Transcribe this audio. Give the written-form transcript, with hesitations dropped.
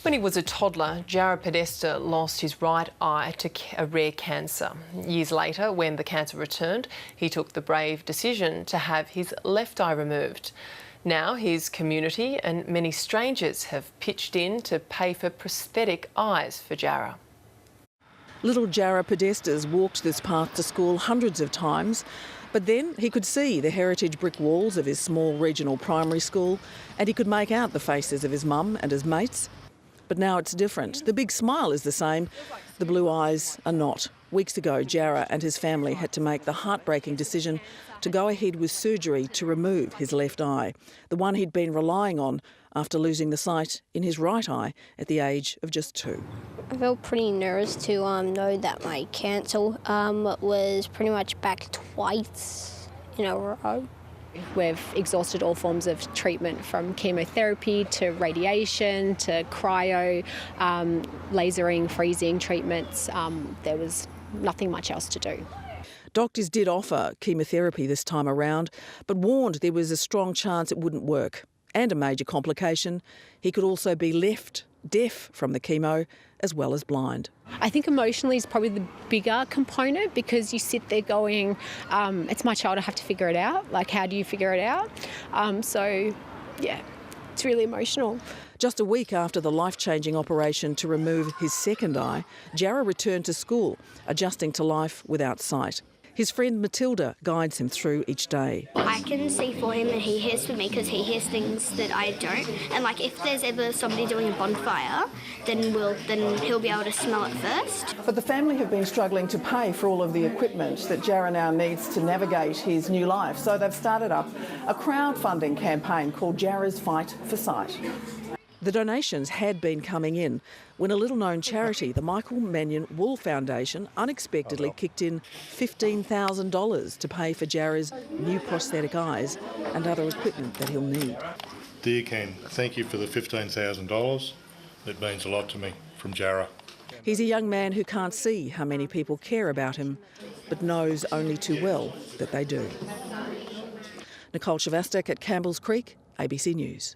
When he was a toddler, Jarrah Podesta lost his right eye to a rare cancer. Years later, when the cancer returned, he took the brave decision to have his left eye removed. Now his community and many strangers have pitched in to pay for prosthetic eyes for Jarrah. Little Jarrah Podestas walked this path to school hundreds of times, but then he could see the heritage brick walls of his small regional primary school and he could make out the faces of his mum and his mates. But now it's different. The big smile is the same, the blue eyes are not. Weeks ago, Jarrah and his family had to make the heartbreaking decision to go ahead with surgery to remove his left eye, the one he'd been relying on after losing the sight in his right eye at the age of just 2. I felt pretty nervous to know that my cancer was pretty much back twice in a row. We've exhausted all forms of treatment, from chemotherapy to radiation to cryo, lasering, freezing treatments. There was nothing much else to do. Doctors did offer chemotherapy this time around, but warned there was a strong chance it wouldn't work. And a major complication, he could also be left deaf from the chemo as well as blind. I think emotionally is probably the bigger component, because you sit there going, it's my child, I have to figure it out. Like, how do you figure it out? So, yeah, it's really emotional. Just a week after the life-changing operation to remove his second eye, Jarrah returned to school, adjusting to life without sight. His friend Matilda guides him through each day. I can see for him and he hears for me, because he hears things that I don't. And like, if there's ever somebody doing a bonfire, then he'll be able to smell it first. But the family have been struggling to pay for all of the equipment that Jarrah now needs to navigate his new life. So they've started up a crowdfunding campaign called Jarrah's Fight for Sight. The donations had been coming in when a little-known charity, the Michael Mannion Wool Foundation, unexpectedly kicked in $15,000 to pay for Jarrah's new prosthetic eyes and other equipment that he'll need. Dear Ken, thank you for the $15,000. It means a lot to me, from Jarrah. He's a young man who can't see how many people care about him, but knows only too well that they do. Nicole Shavastak at Campbell's Creek, ABC News.